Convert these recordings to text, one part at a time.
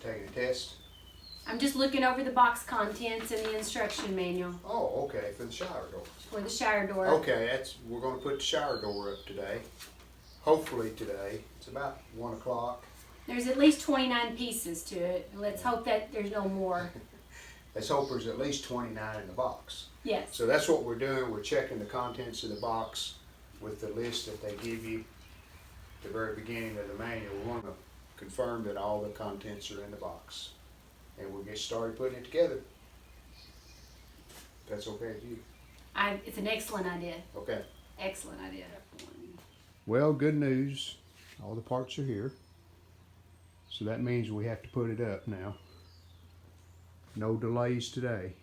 taking a test? I'm just looking over the box contents and the instruction manual Oh, okay, for the shower door. for the shower door. Okay, we're going to put the shower door up today. Hopefully today. It's about 1 o'clock. There's at least 29 pieces to it. Let's hope that there's no more. Let's hope there's at least 29 in the box. Yes. So that's what we're doing. We're checking the contents of the box with the list that they give you at the very beginning of the manual. We want to confirm that all the contents are in the box. And we'll get started putting it together. That's okay with you? It's an excellent idea. Okay. Excellent idea. Well, good news. All the parts are here. So that means we have to put it up now. No delays today.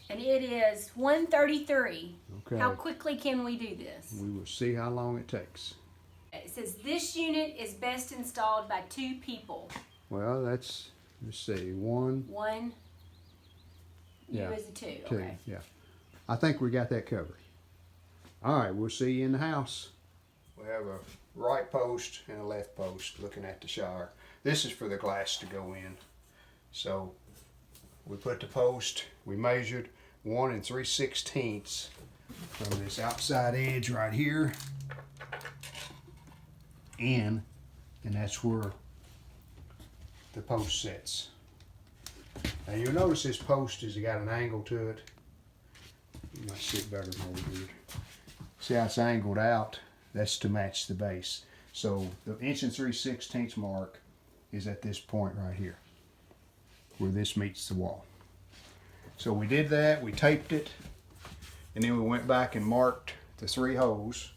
And it is 1:33. Okay. How quickly can we do this? We will see how long it takes. It says this unit is best installed by 2 people. Well, let's see, one, One. Yeah, You as a 2. two, Okay. yeah. I think we got that covered. All right, we'll see you in the house. We have a right post and a left post looking at the shower. This is for the glass to go in. So we put the post, we measured 1 3/16 from this outside edge right here in, and that's where the post sits. Now you'll notice this post has got an angle to it. You might see it better than we did. See how it's angled out? That's to match the base. So the 1 3/16 mark is at this point right here, where this meets the wall. So we did that, we taped it, and then we went back and marked the 3 holes.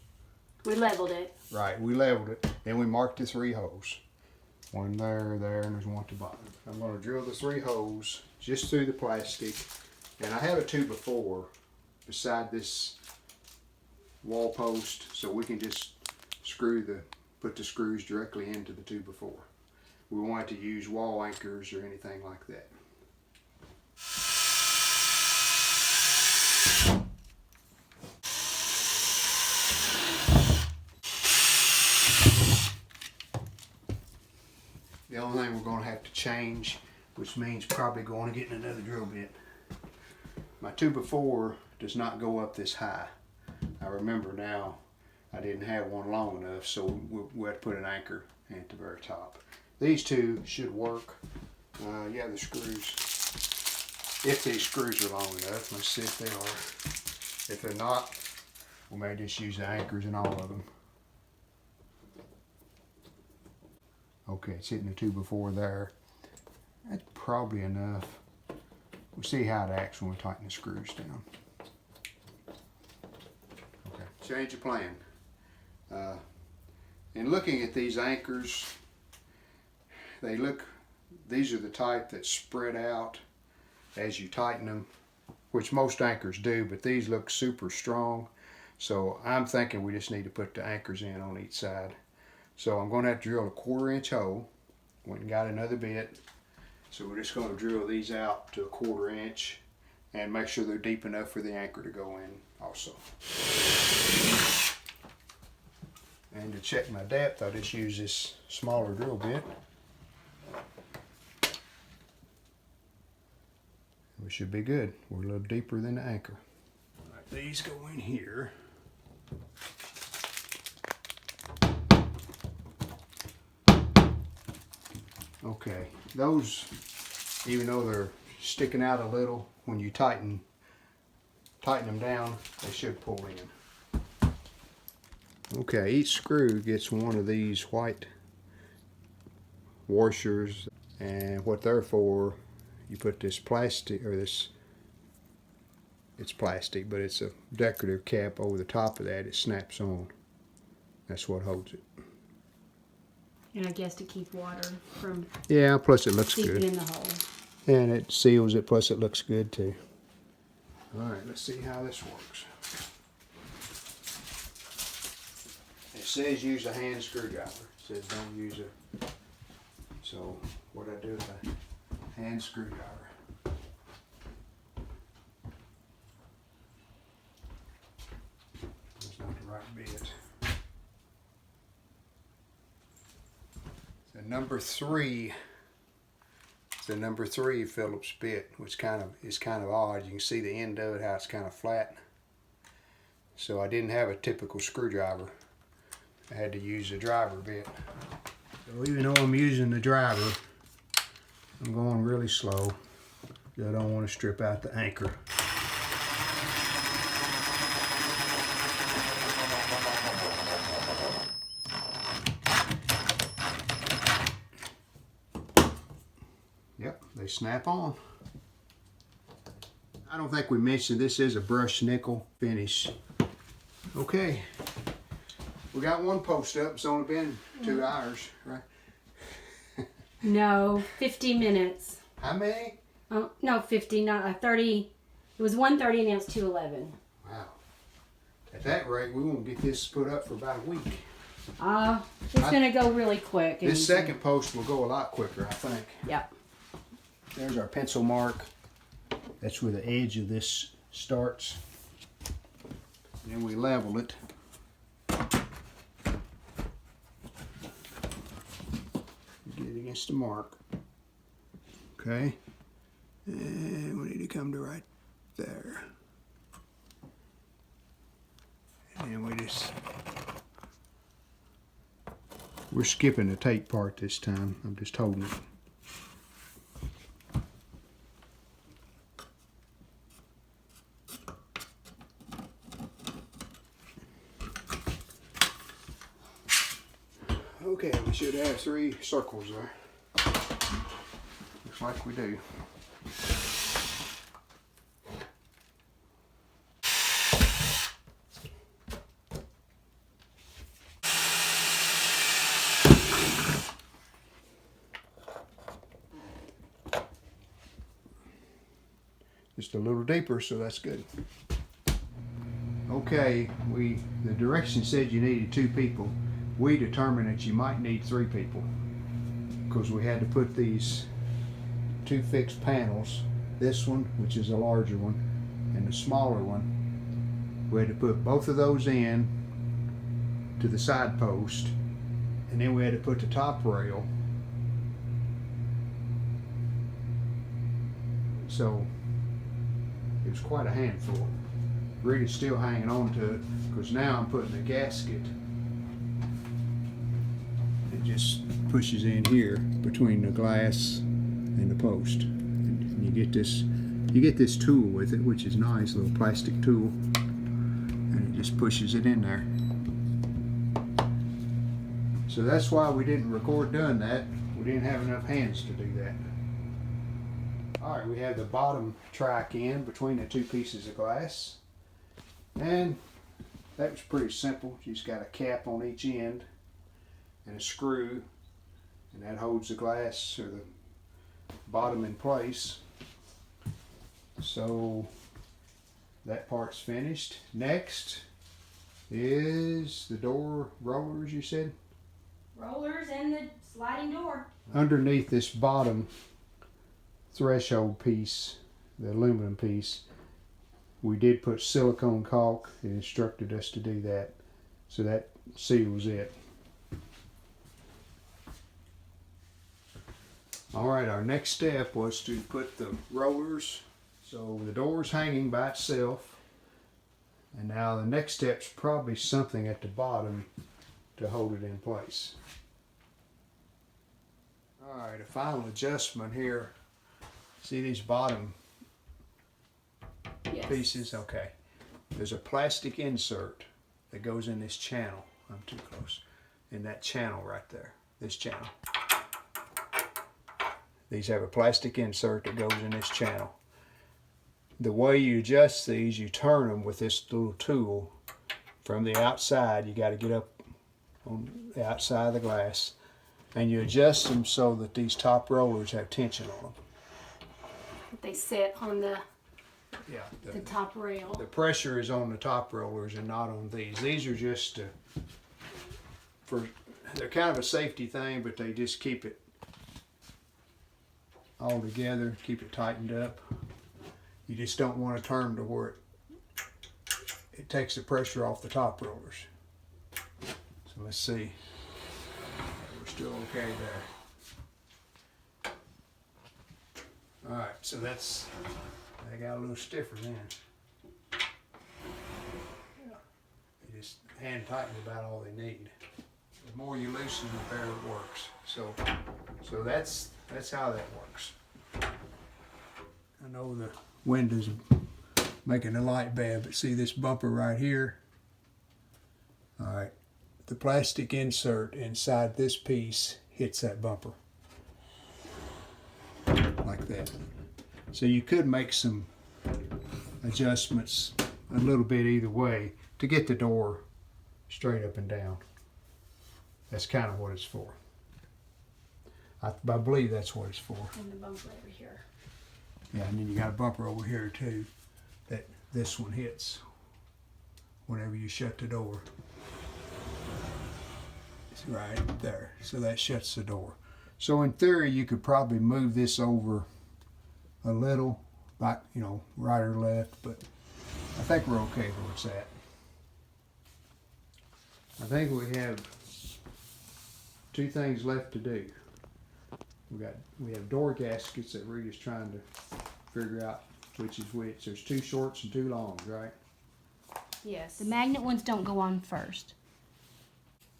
We leveled it. Right, we leveled it, then we marked the 3 holes. One there, and there's one at the bottom. I'm going to drill the 3 holes just through the plastic. And I have a 2x4 beside this wall post, so we can just put the screws directly into the 2x4. We won't have to use wall anchors or anything like that. The only thing we're going to have to change, which means probably going to get another drill bit. My 2x4 does not go up this high. I remember now I didn't have one long enough, so we had to put an anchor at the very top. These 2 should work. Yeah, the screws. If these screws are long enough, let's see if they are. If they're not, we may just use the anchors in all of them. Okay, it's hitting the 2x4 there. That's probably enough. We'll see how it acts when we tighten the screws down. Okay, change of plan. In looking at these anchors, these are the type that spread out as you tighten them, which most anchors do, but these look super strong. So I'm thinking we just need to put the anchors in on each side. So I'm going to have to drill a 1/4 inch hole. Went and got another bit. So we're just going to drill these out to a 1/4 inch and make sure they're deep enough for the anchor to go in also. And to check my depth, I just use this smaller drill bit. We should be good. We're a little deeper than the anchor. All right, these go in here. Okay, those, even though they're sticking out a little, when you tighten them down, they should pull in. Okay, each screw gets one of these white washers, and what they're for, you put this plastic, or this, it's plastic, but it's a decorative cap over the top of that. It snaps on. That's what holds it. And I guess to keep water from Yeah, plus it looks seeping good. in the hole. And it seals it, plus it looks good too. Alright, let's see how this works. It says use a hand screwdriver. It says don't use a... So, what I do with a hand screwdriver. That's not the right bit. It's number 3. It's a number 3 Phillips bit, which is kind of odd. You can see the end of it, how it's kind of flat. So I didn't have a typical screwdriver. I had to use a driver bit. So even though I'm using the driver, I'm going really slow. I don't want to strip out the anchor. Yep, they snap on. I don't think we mentioned this is a brushed nickel finish. Okay, we got one post up. It's only been 2 hours, right? No, 50 minutes. How many? Oh, no, 50, not 30. It was 1:30 and now it's 2:11. Wow. At that rate, we won't get this put up for about a week. It's going to go really quick. This second post will go a lot quicker, I think. Yep. There's our pencil mark. That's where the edge of this starts. And then we level it. Get it against the mark. Okay. And we need to come to right there. And we're skipping the tape part this time. I'm just holding it. Okay, we should have 3 circles there. Looks like we do. Just a little deeper, so that's good. Okay, the direction said you needed 2 people. We determined that you might need 3 people because we had to put these 2 fixed panels, this one, which is a larger one, and the smaller one. We had to put both of those in to the side post, and then we had to put the top rail. So it was quite a handful. Rita's still hanging on to it because now I'm putting a gasket. It just pushes in here between the glass and the post. And you get this tool with it, which is nice, little plastic tool, and it just pushes it in there. So that's why we didn't record doing that. We didn't have enough hands to do that. All right, we have the bottom track in between the 2 pieces of glass, and that was pretty simple. You just got a cap on each end and a screw, and that holds the glass or the bottom in place. So that part's finished. Next is the door rollers, you said? Rollers and the sliding door. Underneath this bottom threshold piece, the aluminum piece, we did put silicone caulk. It instructed us to do that. So that seals it. Alright, our next step was to put the rollers. So the door's hanging by itself. And now the next step's probably something at the bottom to hold it in place. Alright, a final adjustment here. See these bottom pieces? Okay. There's a plastic insert that goes in this channel. I'm too close. In that channel right there. This channel. These have a plastic insert that goes in this channel. The way you adjust these, you turn them with this little tool from the outside. You got to get up on the outside of the glass, and you adjust them so that these top rollers have tension on them. They sit on the the top rail. The pressure is on the top rollers and not on these. These are just they're kind of a safety thing, but they just keep it all together, keep it tightened up. You just don't want to turn to where it takes the pressure off the top rollers. So let's see. We're still okay there. Alright, so that's, they got a little stiffer then. You just hand tighten about all they need. The more you loosen, the better it works. So that's how that works. I know the wind is making the light bad, but see this bumper right here? Alright, the plastic insert inside this piece hits that bumper. Like that. So you could make some adjustments a little bit either way to get the door straight up and down. That's kind of what it's for. I believe that's what it's for. And the bumper over here. Yeah, and then you got a bumper over here too that this one hits whenever you shut the door. It's right there. So that shuts the door. So in theory, you could probably move this over a little, like, you know, right or left, but I think we're okay where it's at. I think we have two things left to do. We have door gaskets that Rita's trying to figure out which is which. There's two shorts and two longs, right? Yes. The magnet ones don't go on first.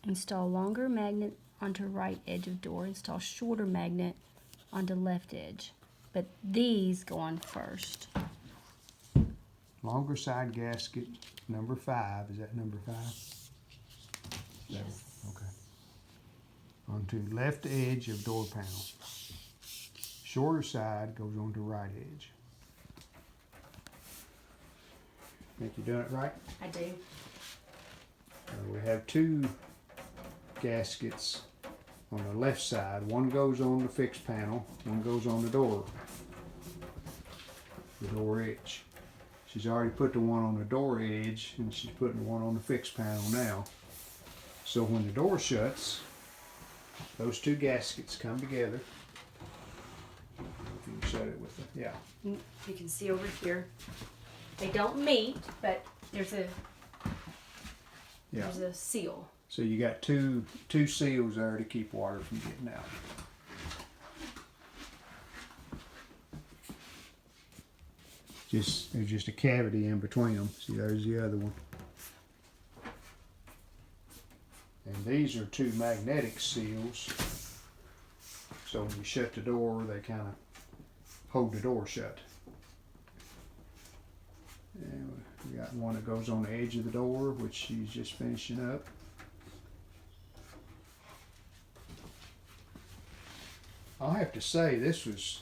Install longer magnet onto right edge of door. Install shorter magnet onto left edge. But these go on first. Longer side gasket, number 5. Is that number 5? Yes. Okay. Onto left edge of door panel. Shorter side goes onto right edge. Think you're doing it right? I do. We have two gaskets on the left side. One goes on the fixed panel, one goes on the door edge. She's already put the one on the door edge, and she's putting the one on the fixed panel now. So when the door shuts, those two gaskets come together. If you can shut it with the, yeah. You can see over here. They don't meet, but there's a seal. So you got two seals there to keep water from getting out. There's just a cavity in between them. See, there's the other one. And these are two magnetic seals. So when you shut the door, they kind of hold the door shut. And we got one that goes on the edge of the door, which she's just finishing up. I'll have to say this was,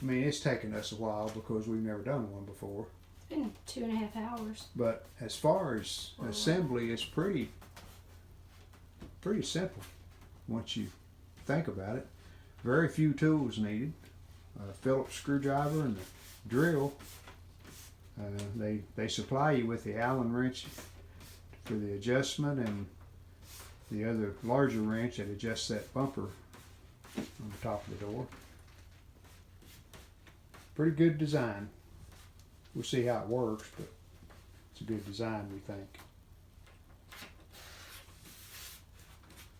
I mean, it's taken us a while because we've never done one before. It's been 2.5 hours. But as far as assembly, it's pretty simple once you think about it. Very few tools needed. A Phillips screwdriver and a drill. They supply you with the Allen wrench for the adjustment and the other larger wrench that adjusts that bumper on the top of the door. Pretty good design. We'll see how it works, but it's a good design, we think.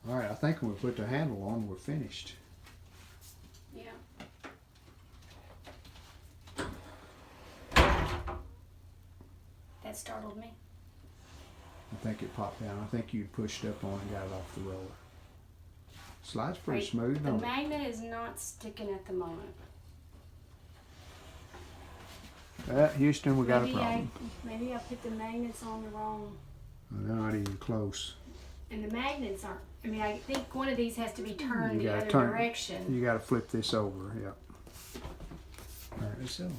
Alright, I think when we put the handle on, we're finished. Yeah. That startled me. I think it popped down. I think you pushed up on it and got it off the roller. Slides pretty Right. smooth, The don't it? magnet is not sticking at the moment. Houston, we got a problem. Maybe I put the magnets on the wrong. They're not even close. And the magnets aren't. I mean, I think one of these has to be turned You the gotta other turn- direction. You got to flip this over, yeah. Apparently so.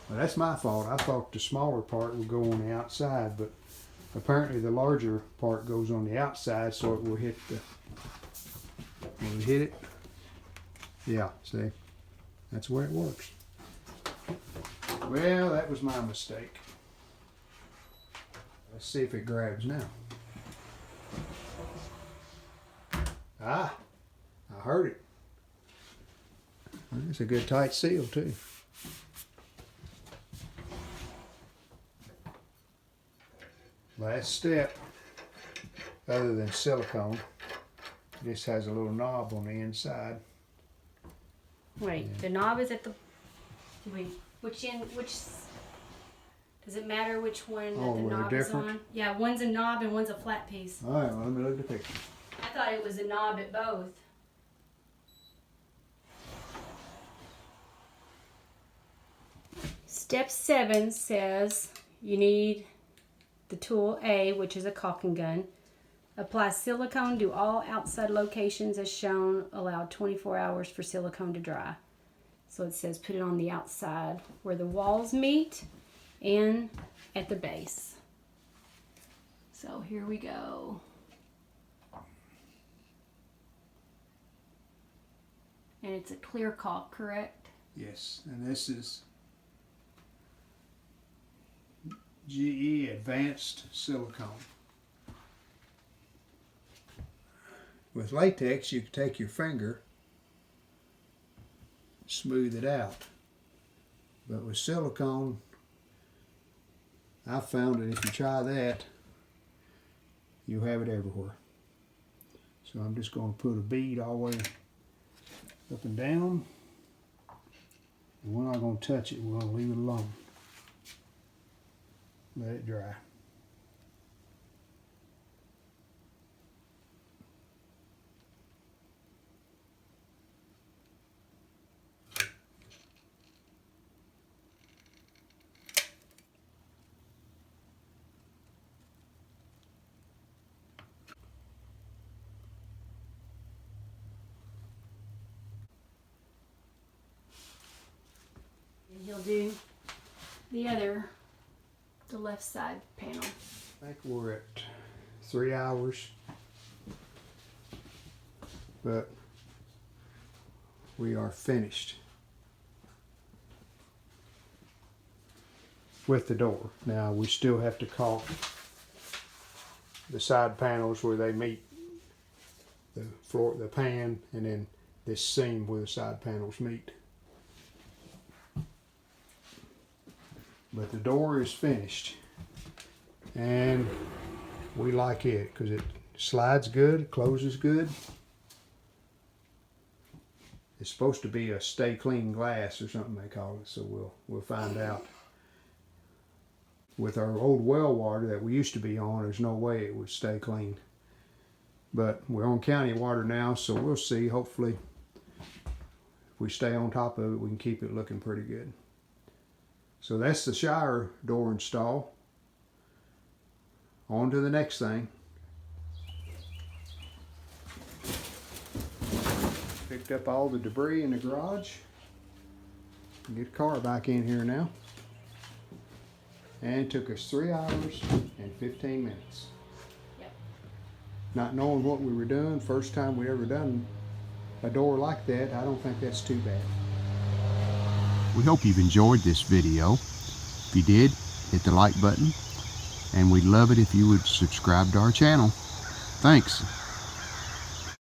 Well, that's my fault. I thought the smaller part would go on the outside, but apparently the larger part goes on the outside, so it will hit the. Will it hit it? Yeah. See, that's the way it works. Well, that was my mistake. Let's see if it grabs now. Ah, I heard it. It's a good tight seal too. Last step, other than silicone, This has a little knob on the inside. Wait, the knob is at the. Wait, which end? Which? Does it matter which one that Oh, the they're knob different? is on? Yeah, one's a knob and one's a flat piece. All right, well, let me look at the picture. I thought it was a knob at both. Step 7 says you need the tool A, which is a caulking gun. Apply silicone to all outside locations as shown. Allow 24 hours for silicone to dry. So it says put it on the outside where the walls meet and at the base. So here we go. And it's a clear caulk, correct? Yes, and this is GE Advanced Silicone. With latex, you can take your finger, smooth it out. But with silicone, I've found that if you try that, you'll have it everywhere. So I'm just going to put a bead all the way up and down. And we're not going to touch it, we're going to leave it alone. Let it dry. And he'll do the left side panel. I think we're at 3 hours, but we are finished with the door. Now we still have to caulk the side panels where they meet the floor, the pan, and then this seam where the side panels meet. But the door is finished, and we like it because it slides good, closes good. It's supposed to be a stay clean glass or something they call it, so we'll find out. With our old well water that we used to be on, there's no way it would stay clean. But we're on county water now, so we'll see. Hopefully, if we stay on top of it, we can keep it looking pretty good. So that's the shower door install. On to the next thing. Picked up all the debris in the garage. Get the car back in here now. And it took us 3 hours and 15 minutes. Yep. Not knowing what we were doing, first time we ever done a door like that, I don't think that's too bad. We hope you've enjoyed this video. If you did, hit the like button, and we'd love it if you would subscribe to our channel. Thanks.